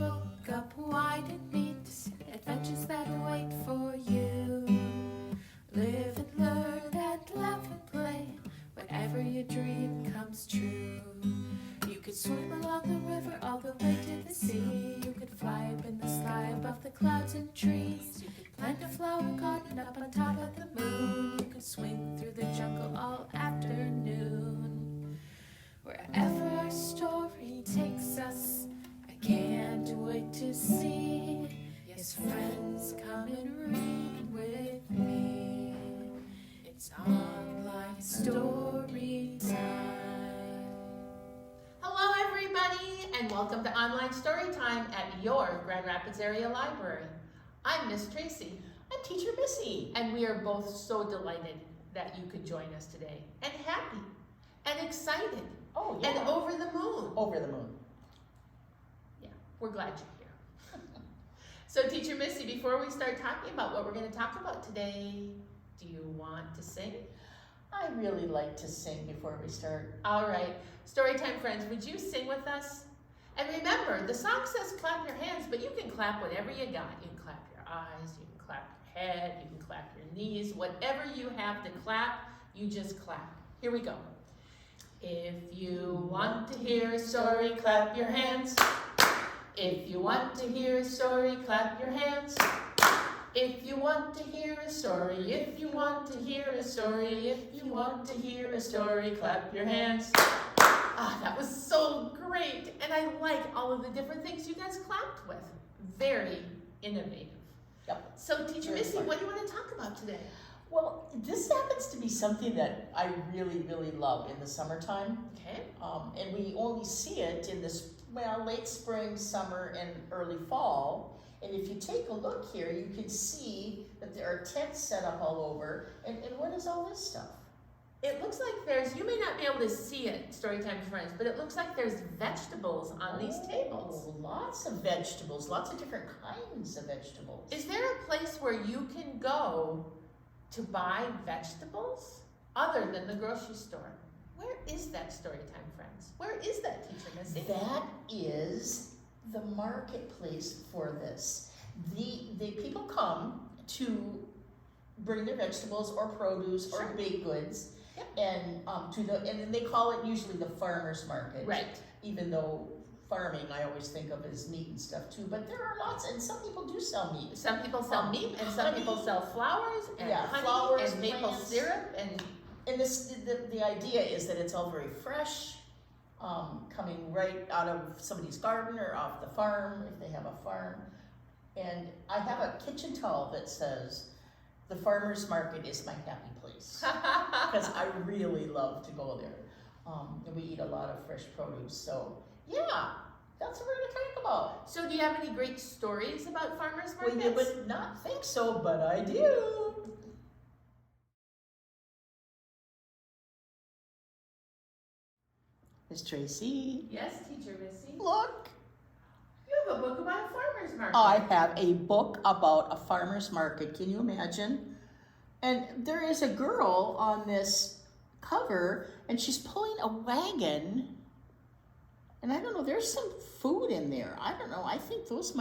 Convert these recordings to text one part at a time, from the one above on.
book up wide and meet adventures that wait for you. Live and learn and laugh and play whenever your dream comes true. You could swim along the river all the way to the sea. You could fly up in the sky above the clouds and trees. You could plant a flower garden up on top of the moon. You could swing through the jungle all afternoon. Wherever our story takes us, I can't wait to see. Yes, friends, come and read with me. It's Online Storytime. Hello everybody, and welcome to Online Storytime at your Grand Rapids Area Library. I'm Miss Tracy. I'm Teacher Missy. And we are both so delighted that you could join us today. And happy, and excited, Oh, yeah. and over the moon. Over the moon. Yeah, we're glad you're here. So Teacher Missy, before we start talking about what we're going to talk about today, do you want to sing? I really like to sing before we start. All right, Storytime friends, would you sing with us? And remember, the song says clap your hands, but you can clap whatever you got. You can clap your eyes, you can clap your head, you can clap your knees, whatever you have to clap, you just clap. Here we go. If you want to hear a story, clap your hands. If you want to hear a story, clap your hands. If you want to hear a story, if you want to hear a story, if you want to hear a story, clap your hands. Ah, that was so great. And I like all of the different things you guys clapped with. Very innovative. Yep. So Teacher Very Missy, fun. what do you want to talk about today? Well, this happens to be something that I really, really love in the summertime. Okay. And we only see it in this, late spring, summer, and early fall. And if you take a look here, you can see that there are tents set up all over. And what is all this stuff? It looks like there's, you may not be able to see it, Storytime friends, but it looks like there's vegetables on these tables. Lots of vegetables, lots of different kinds of vegetables. Is there a place where you can go to buy vegetables other than the grocery store? Where is that, Storytime friends? Where is that, Teacher Missy? That is the marketplace for this. The people come to bring their vegetables or produce or baked goods, and then they call it usually the farmer's market. Right. Even though farming I always think of as meat and stuff too, but there are lots, and some people do sell meat. Some people sell meat, and some people sell flowers and honey flowers, and maple plants. syrup and The idea is that it's all very fresh, coming right out of somebody's garden or off the farm if they have a farm. And I have a kitchen towel that says, "The farmer's market is my happy place," because I really love to go there. And we eat a lot of fresh produce, so yeah, that's what we're going to talk about. So do you have any great stories about farmers markets? Well, you would not think so, but I do. Miss Tracy. Yes, Teacher Missy. Look, You have a book about a farmer's market. I have a book about a farmer's market. Can you imagine? And there is a girl on this cover, and she's pulling a wagon. And I don't know, there's some food in there. I don't know, I think those are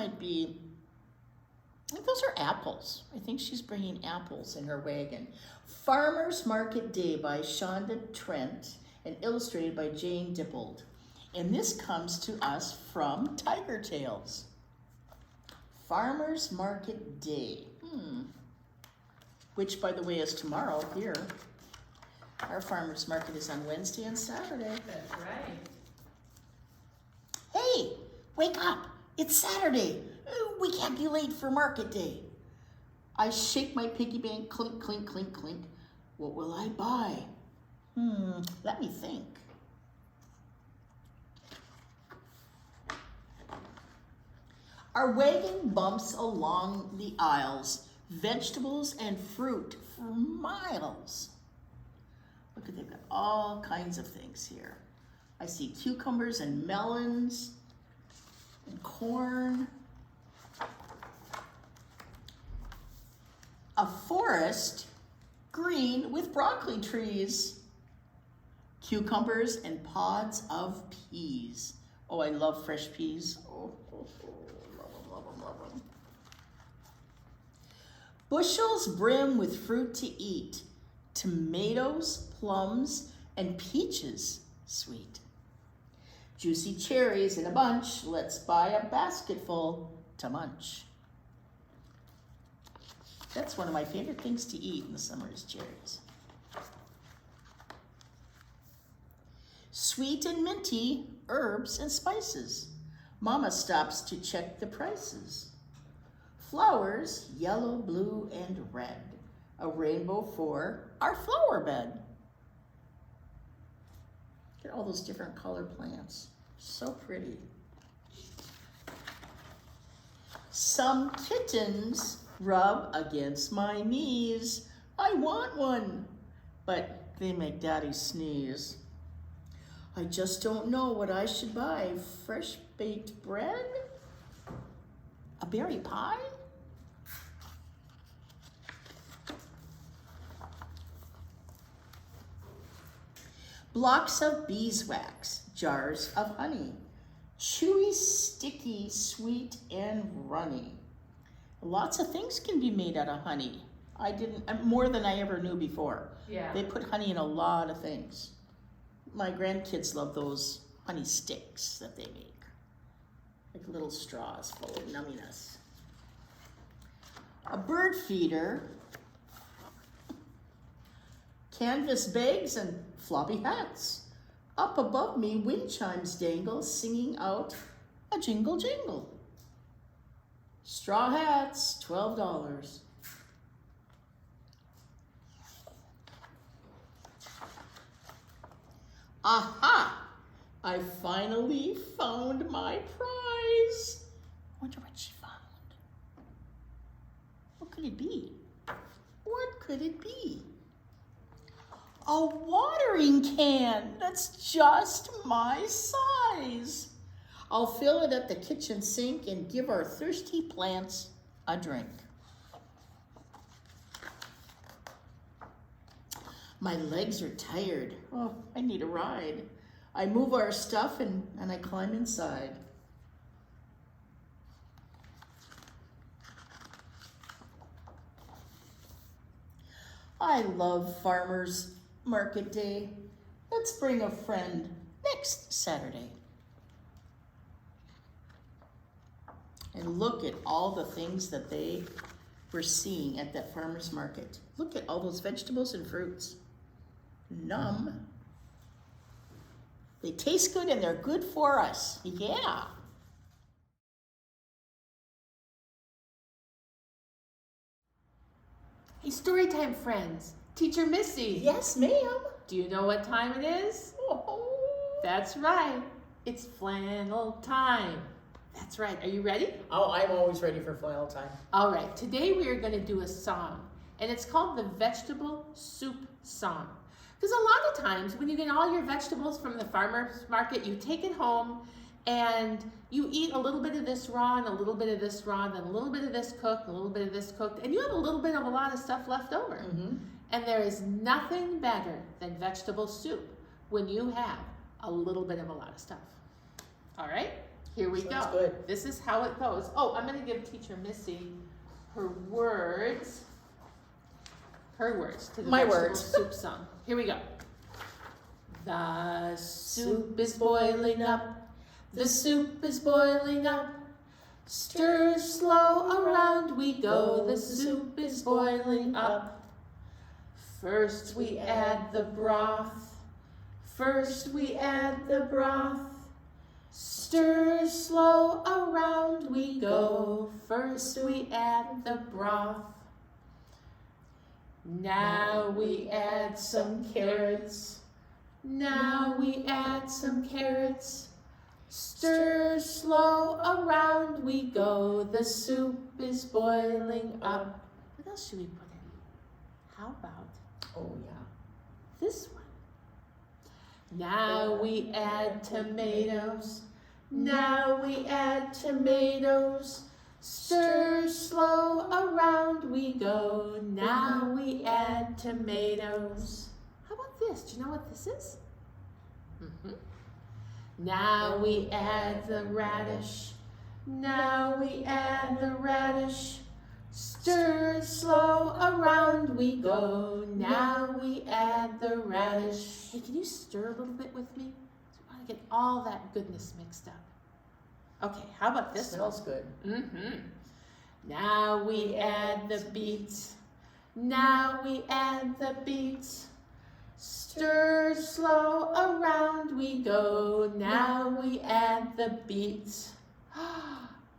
apples. I think she's bringing apples in her wagon. Farmer's Market Day by Shonda Trent and illustrated by Jane Dippold. And this comes to us from Tiger Tales. Farmer's Market Day. Which, by the way, is tomorrow here. Our farmer's market is on Wednesday and Saturday. That's right. Hey, wake up. It's Saturday. We can't be late for market day. I shake my piggy bank, clink, clink, clink, clink. What will I buy? Let me think. Our wagon bumps along the aisles, vegetables and fruit for miles. Look, they've got all kinds of things here. I see cucumbers and melons and corn. A forest green with broccoli trees. Cucumbers and pods of peas. Oh, I love fresh peas. Oh, love them, love them, love them. Bushels brim with fruit to eat. Tomatoes, plums, and peaches sweet. Juicy cherries in a bunch. Let's buy a basketful to munch. That's one of my favorite things to eat in the summer is cherries. Sweet and minty herbs and spices. Mama stops to check the prices. Flowers, yellow, blue, and red. A rainbow for our flower bed. Look at all those different color plants. So pretty. Some kittens rub against my knees. I want one, but they make Daddy sneeze. I just don't know what I should buy. Fresh baked bread? A berry pie? Blocks of beeswax, jars of honey, chewy, sticky, sweet, and runny. Lots of things can be made out of honey. More than I ever knew before. Yeah. They put honey in a lot of things. My grandkids love those honey sticks that they make. Like little straws full of numminess. A bird feeder, canvas bags and floppy hats. Up above me, wind chimes dangle, singing out a jingle jingle. Straw hats, $12. Aha! I finally found my prize. Wonder what she found. What could it be? What could it be? A watering can that's just my size. I'll fill it at the kitchen sink and give our thirsty plants a drink. My legs are tired. Oh, I need a ride. I move our stuff and I climb inside. I love Farmers Market Day. Let's bring a friend next Saturday. And look at all the things that they were seeing at that farmer's market. Look at all those vegetables and fruits. Numb. They taste good and they're good for us. Yeah. Hey, Storytime friends. Teacher Missy. Yes, ma'am. Do you know what time it is? Oh. That's right. It's flannel time. That's right. Are you ready? Oh, I'm always ready for flannel time. All right. Today we are going to do a song, and it's called the Vegetable Soup Song. Because a lot of times when you get all your vegetables from the farmer's market, you take it home and you eat a little bit of this raw and a little bit of this raw, and then a little bit of this cooked, a little bit of this cooked, and you have a little bit of a lot of stuff left over. Mm-hmm. And there is nothing better than vegetable soup when you have a little bit of a lot of stuff. All right, here we Sounds go. good. This is how it goes. Oh, I'm going to give Teacher Missy her words to the My vegetable words. soup song. Here we go. The soup is boiling up. The soup is boiling up. Stir slow, around we go. The soup is boiling up. First we add the broth. First we add the broth. Stir slow, around we go. First we add the broth. Now we add some carrots. Now we add some carrots. Stir slow, around we go. The soup is boiling up. What else should we put in? How about Oh, yeah. this one? Now we add tomatoes. Now we add tomatoes. Stir slow, around we go. Now we add tomatoes. How about this? Do you know what this is? Now we add the radish. Now we add the radish. Stir slow, around we go. Now we add the radish. Hey, can you stir a little bit with me? I want to get all that goodness mixed up. Okay, how about this one? Smells good. Now we add the beets. Now we add the beets. Stir slow, around we go. Now we add the beets.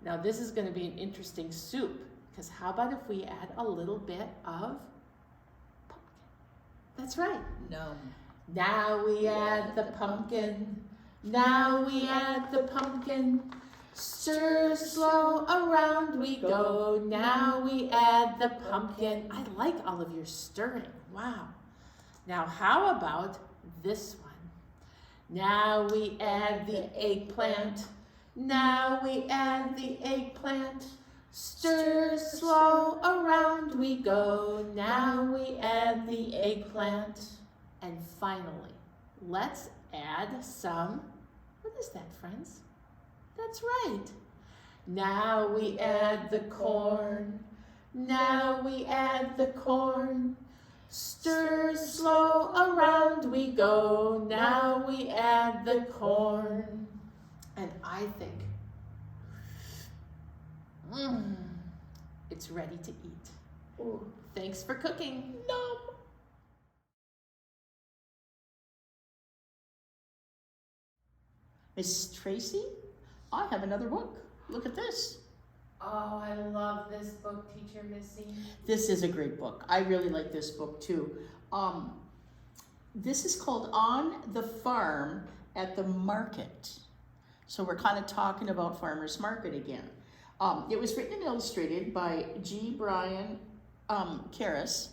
Now this is going to be an interesting soup, because how about if we add a little bit of pumpkin? That's right. No. Now we add the pumpkin. Now we add the pumpkin. Stir slow, around we go. Now we add the pumpkin. I like all of your stirring. Wow. Now how about this one? Now we add the eggplant. Now we add the eggplant. Stir slow, around we go. Now we add the eggplant. And finally, let's add some, what is that, friends? That's right. Now we add the corn. Now we add the corn. Stir slow, around we go. Now we add the corn. And I think it's ready to eat. Ooh, thanks for cooking. Nom. Miss Tracy, I have another book. Look at this. Oh, I love this book, Teacher Missy. This is a great book. I really like this book too. This is called On the Farm at the Market. So we're kind of talking about farmers market again. It was written and illustrated by G. Brian Karras,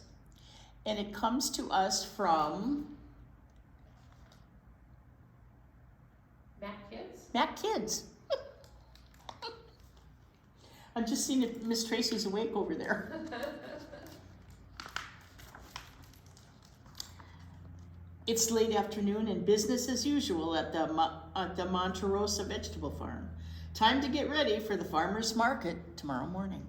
and it comes to us from Matt Kids. I'm just seeing if Miss Tracy's awake over there. It's late afternoon and business as usual at the Monterosa Vegetable Farm. Time to get ready for the farmer's market tomorrow morning.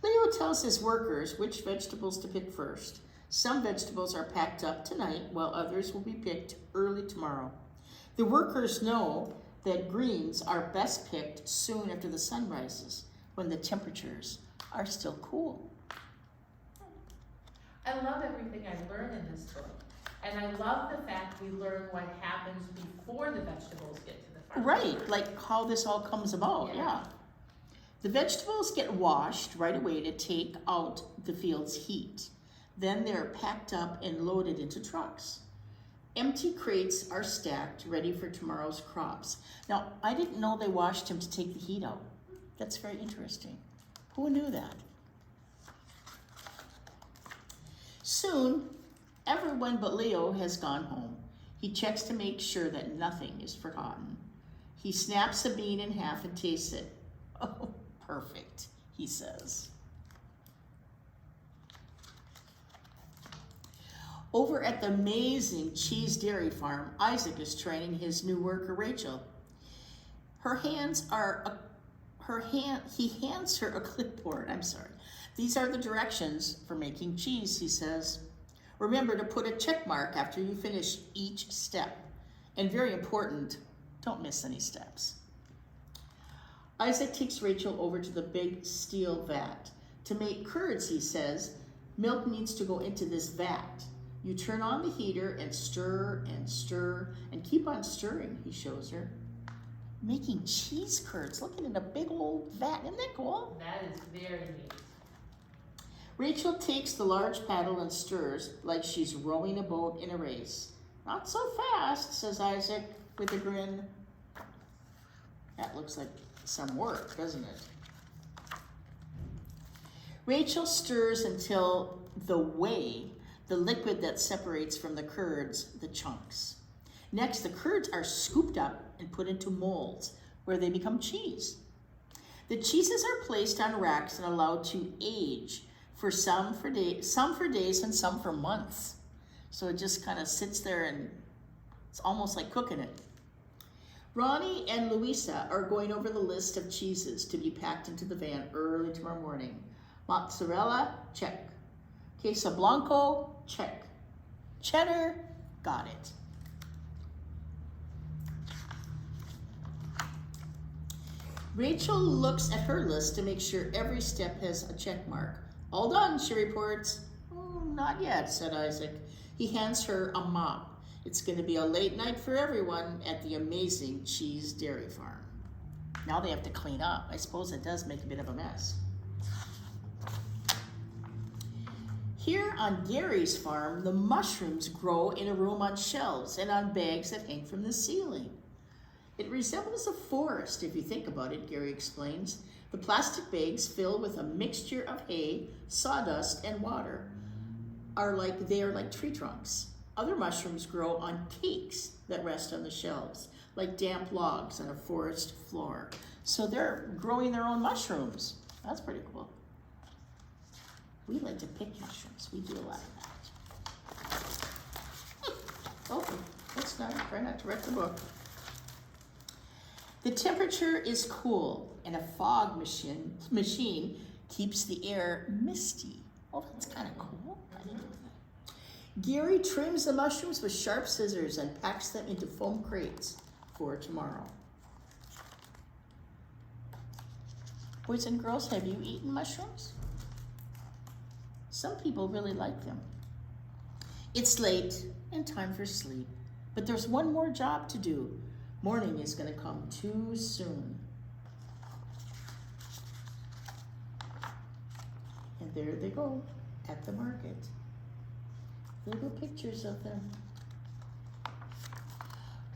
Leo tells his workers which vegetables to pick first. Some vegetables are packed up tonight, while others will be picked early tomorrow. The workers know that greens are best picked soon after the sun rises, when the temperatures are still cool. I love everything I learned in this book. And I love the fact we learn what happens before the vegetables get to the farm. Right, like how this all comes about, yeah. The vegetables get washed right away to take out the field's heat. Then they're packed up and loaded into trucks. Empty crates are stacked, ready for tomorrow's crops. Now, I didn't know they washed them to take the heat out. That's very interesting. Who knew that? Soon, everyone but Leo has gone home. He checks to make sure that nothing is forgotten. He snaps a bean in half and tastes it. Oh, perfect, he says. Over at the amazing cheese dairy farm, Isaac is training his new worker, Rachel. He hands her a clipboard, These are the directions for making cheese, he says. Remember to put a check mark after you finish each step. And very important, don't miss any steps. Isaac takes Rachel over to the big steel vat. To make curds, he says, milk needs to go into this vat. You turn on the heater and stir and keep on stirring, he shows her. Making cheese curds, looking in a big old vat. Isn't that cool? That is very neat. Rachel takes the large paddle and stirs like she's rowing a boat in a race. Not so fast, says Isaac with a grin. That looks like some work, doesn't it? Rachel stirs until the liquid that separates from the curds, the chunks. Next, the curds are scooped up and put into molds where they become cheese. The cheeses are placed on racks and allowed to age, for some for days and some for months. So it just kind of sits there and it's almost like cooking it. Ronnie and Louisa are going over the list of cheeses to be packed into the van early tomorrow morning. Mozzarella, check. Queso Blanco, check. Cheddar, got it. Rachel looks at her list to make sure every step has a check mark. All done, she reports. Oh, not yet, said Isaac. He hands her a mop. It's going to be a late night for everyone at the amazing Cheese Dairy Farm. Now they have to clean up. I suppose it does make a bit of a mess. Here on Gary's farm, the mushrooms grow in a room on shelves and on bags that hang from the ceiling. It resembles a forest, if you think about it, Gary explains. The plastic bags filled with a mixture of hay, sawdust, and water are like tree trunks. Other mushrooms grow on cakes that rest on the shelves, like damp logs on a forest floor. So they're growing their own mushrooms. That's pretty cool. We like to pick mushrooms. We do a lot of that. Oh, let's not try not to wreck the book. The temperature is cool, and a fog machine keeps the air misty. Oh, that's kind of cool. I didn't know that. Gary trims the mushrooms with sharp scissors and packs them into foam crates for tomorrow. Boys and girls, have you eaten mushrooms? Some people really like them. It's late and time for sleep, but there's one more job to do. Morning is going to come too soon. And there they go at the market. Little pictures of them.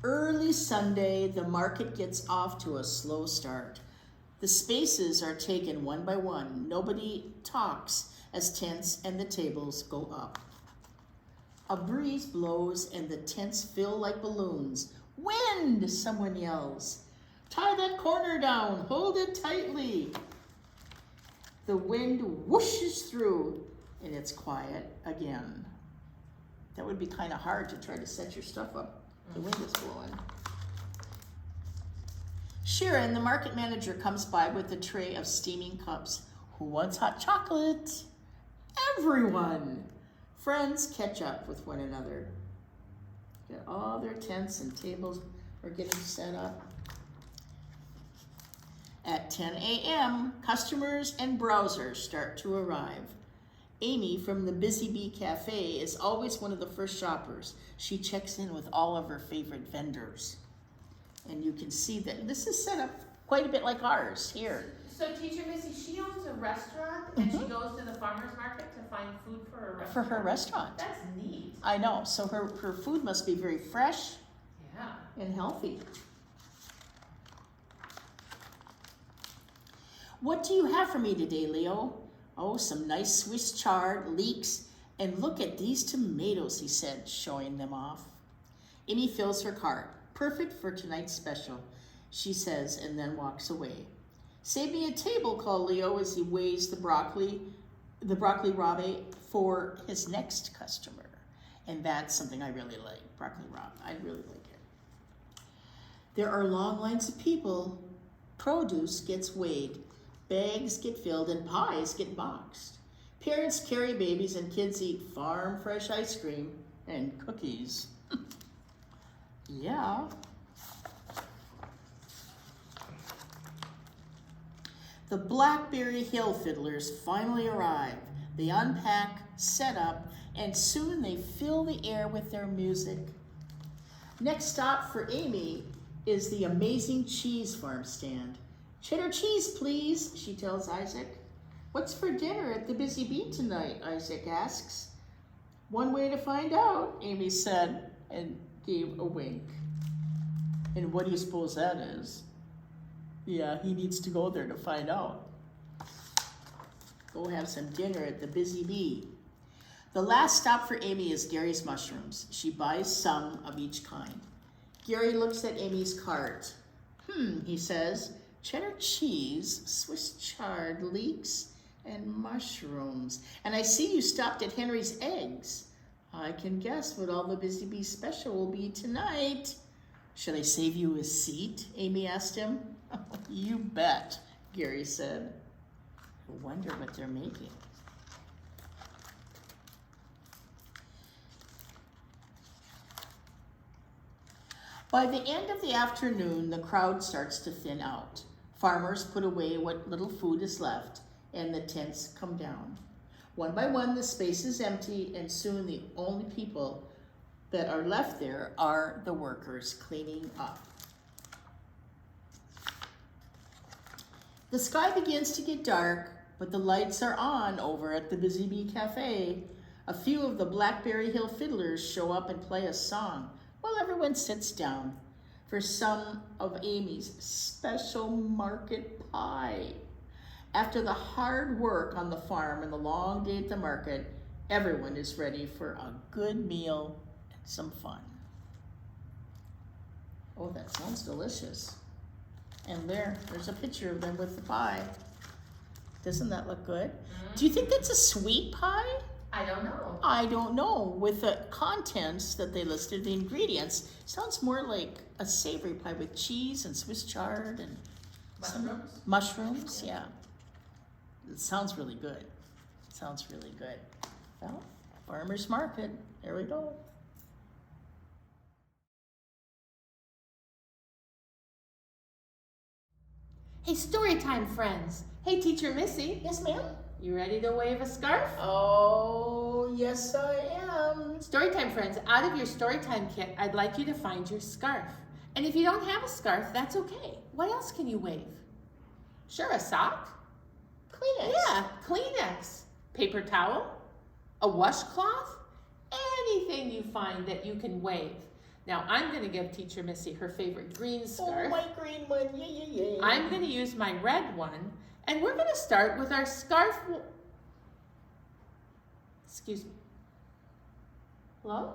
Early Sunday, the market gets off to a slow start. The spaces are taken one by one. Nobody talks as tents and the tables go up. A breeze blows and the tents fill like balloons. Wind, someone yells. Tie that corner down, hold it tightly. The wind whooshes through and it's quiet again. That would be kind of hard to try to set your stuff up. The wind is blowing. Sharon, the market manager, comes by with a tray of steaming cups. Who wants hot chocolate? Everyone. Friends catch up with one another. All their tents and tables are getting set up. At 10 a.m., customers and browsers start to arrive. Amy from the Busy Bee Cafe is always one of the first shoppers. She checks in with all of her favorite vendors. And you can see that this is set up quite a bit like ours here. So Teacher Missy, she owns a restaurant and she goes to the farmer's market to find food for her restaurant. For her restaurant. That's neat. I know. So her food must be very fresh and healthy. What do you have for me today, Leo? Oh, some nice Swiss chard, leeks, and look at these tomatoes, he said, showing them off. Amy fills her cart. Perfect for tonight's special, she says, and then walks away. Save me a table, called Leo as he weighs the broccoli rabe for his next customer. And that's something I really like, broccoli rabe. I really like it. There are long lines of people. Produce gets weighed. Bags get filled and pies get boxed. Parents carry babies and kids eat farm fresh ice cream and cookies. Yeah. The Blackberry Hill Fiddlers finally arrive. They unpack, set up, and soon they fill the air with their music. Next stop for Amy is the amazing cheese farm stand. Cheddar cheese, please, she tells Isaac. What's for dinner at the Busy Bee tonight? Isaac asks. One way to find out, Amy said, and gave a wink. And what do you suppose that is? Yeah, he needs to go there to find out. Go have some dinner at the Busy Bee. The last stop for Amy is Gary's mushrooms. She buys some of each kind. Gary looks at Amy's cart. He says, cheddar cheese, Swiss chard, leeks, and mushrooms. And I see you stopped at Henry's Eggs. I can guess what all the Busy Bee special will be tonight. Should I save you a seat? Amy asked him. You bet, Gary said. I wonder what they're making. By the end of the afternoon, the crowd starts to thin out. Farmers put away what little food is left, and the tents come down. One by one, the space is empty, and soon the only people that are left there are the workers cleaning up. The sky begins to get dark, but the lights are on over at the Busy Bee Cafe. A few of the Blackberry Hill fiddlers show up and play a song while everyone sits down for some of Amy's special market pie. After the hard work on the farm and the long day at the market, everyone is ready for a good meal and some fun. Oh, that sounds delicious. And there's a picture of them with the pie. Doesn't that look good? Mm-hmm. Do you think that's a sweet pie? I don't know. I don't know. With the contents that they listed, the ingredients, sounds more like a savory pie with cheese and Swiss chard and mushrooms, yeah. It sounds really good. Sounds really good. Well, farmer's market, there we go. Hey, story time, friends. Hey, Teacher Missy. Yes, ma'am? You ready to wave a scarf? Oh, yes I am. Storytime, friends, out of your Storytime kit, I'd like you to find your scarf. And if you don't have a scarf, that's okay. What else can you wave? Sure, a sock? Kleenex. Yeah, Kleenex. Paper towel? A washcloth? Anything you find that you can wave. Now, I'm going to give Teacher Missy her favorite green scarf. Oh, my green one, yeah. I'm going to use my red one. And we're going to start with our scarf. Excuse me. Hello?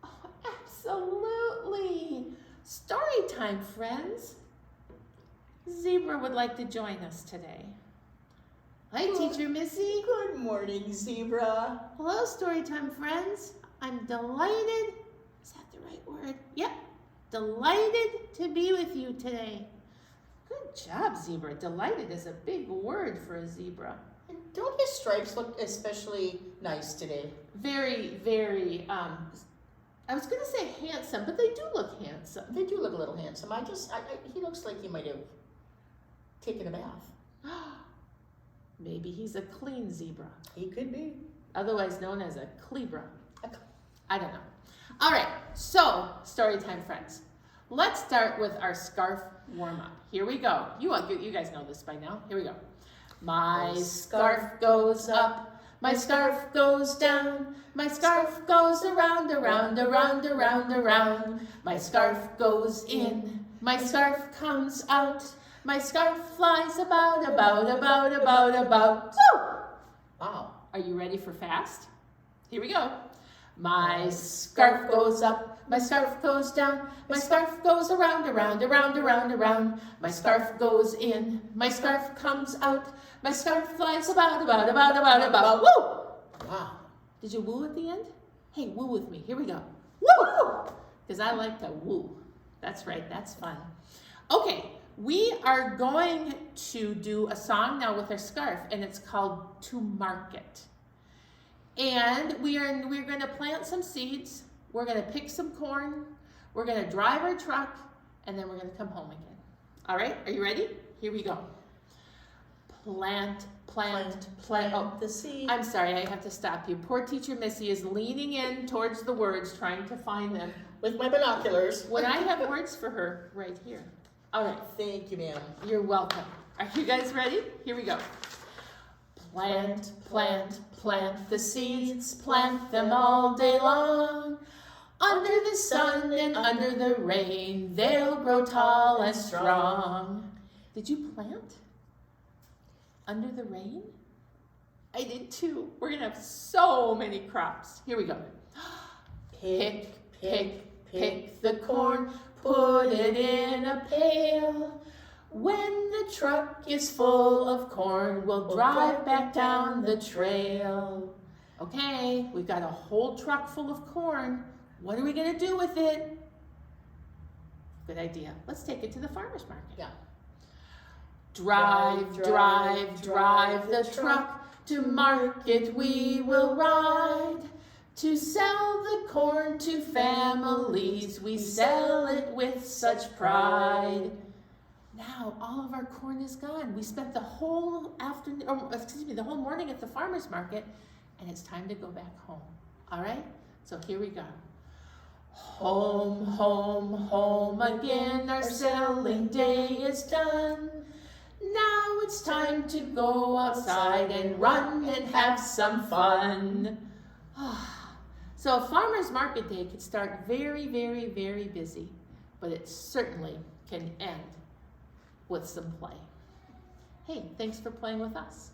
Oh, absolutely. Story time, friends. Zebra would like to join us today. Hi, Teacher Missy. Good morning, Zebra. Hello, Storytime friends. I'm delighted. Is that the right word? Yep. Delighted to be with you today. Good job, Zebra. Delighted is a big word for a zebra. And don't his stripes look especially nice today? Very, very, I was going to say handsome, but they do look handsome. They do look a little handsome. He looks like he might have taken a bath. Maybe he's a clean zebra. He could be. Otherwise known as a clebra. I don't know. All right, so story time, friends. Let's start with our scarf warm-up. Here we go. You guys know this by now. Here we go. My scarf goes up. My scarf goes down. My scarf goes around, around, around, around, around. My scarf goes in. My scarf comes out. My scarf flies about, about, about, about, about. Woo! Wow. Are you ready for fast? Here we go. My scarf goes up, my scarf goes down, my scarf goes around, around, around, around, around. My scarf goes in, my scarf comes out, my scarf flies about, about, about, about, about. Woo! Wow. Did you woo at the end? Hey, woo with me. Here we go. Woo! Because I like to woo. That's right, that's fun. Okay, we are going to do a song now with our scarf, and it's called To Market. And we're going to plant some seeds, we're going to pick some corn, we're going to drive our truck, and then we're going to come home again. All right, are you ready? Here we go. Plant the seed. I'm sorry, I have to stop you. Poor Teacher Missy is leaning in towards the words, trying to find them. With my binoculars. When I have words for her right here. All right. Thank you, ma'am. You're welcome. Are you guys ready? Here we go. Plant the seeds, plant them all day long. Under the sun and under the rain, they'll grow tall and strong. Did you plant? Under the rain? I did too. We're gonna have so many crops. Here we go. Pick the corn, put it in a pail. When the truck is full of corn, we'll drive back down the trail. Okay, we've got a whole truck full of corn. What are we gonna do with it? Good idea. Let's take it to the farmer's market. Yeah. Drive, drive, drive the truck. To market we will ride. To sell the corn to families, we sell it with such pride. Now all of our corn is gone. We spent the whole the whole morning at the farmer's market, and it's time to go back home. All right? So here we go. Home, home, home again, our selling day is done. Now it's time to go outside and run and have some fun. So a farmer's market day can start very, very, very busy, but it certainly can end with some play. Hey, thanks for playing with us.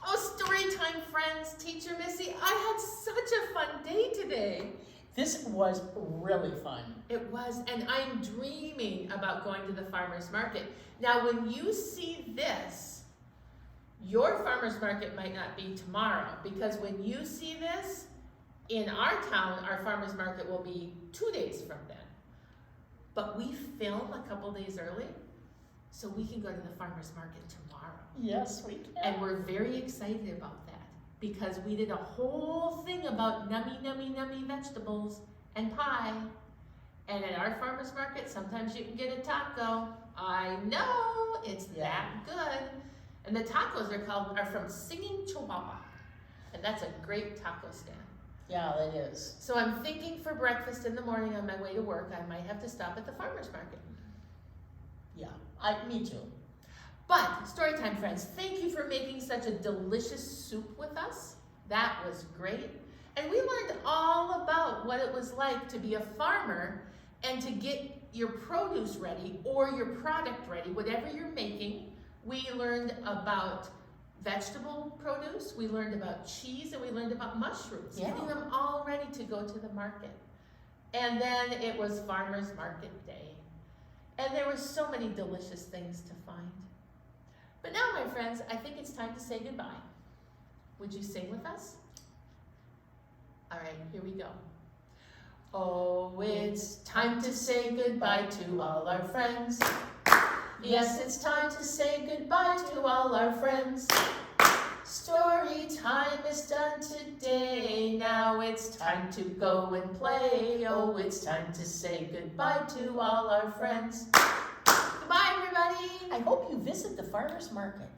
Oh, story time, friends. Teacher Missy, I had such a fun day today. This was really fun. It was, and I'm dreaming about going to the farmer's market. Now, when you see this, your farmer's market might not be tomorrow, because when you see this, in our town, our farmer's market will be 2 days from then. But we film a couple days early, so we can go to the farmer's market tomorrow. Yes, we can. And we're very excited about that, because we did a whole thing about nummy, nummy, nummy vegetables and pie. And at our farmer's market, sometimes you can get a taco. I know, it's that good. And the tacos are from Singing Chihuahua. And that's a great taco stand. Yeah, that is. So I'm thinking for breakfast in the morning on my way to work, I might have to stop at the farmer's market. Yeah, me too. But, Storytime friends, thank you for making such a delicious soup with us. That was great. And we learned all about what it was like to be a farmer and to get your produce ready or your product ready, whatever you're making. We learned about vegetable produce, we learned about cheese, and we learned about mushrooms, getting them all ready to go to the market. And then it was farmer's market day. And there were so many delicious things to find. But now, my friends, I think it's time to say goodbye. Would you sing with us? All right, here we go. Oh, it's time to say goodbye to all our friends. Yes, it's time to say goodbye to all our friends. Story time is done today. Now it's time to go and play. Oh, it's time to say goodbye to all our friends. Goodbye, everybody. I hope you visit the farmer's market.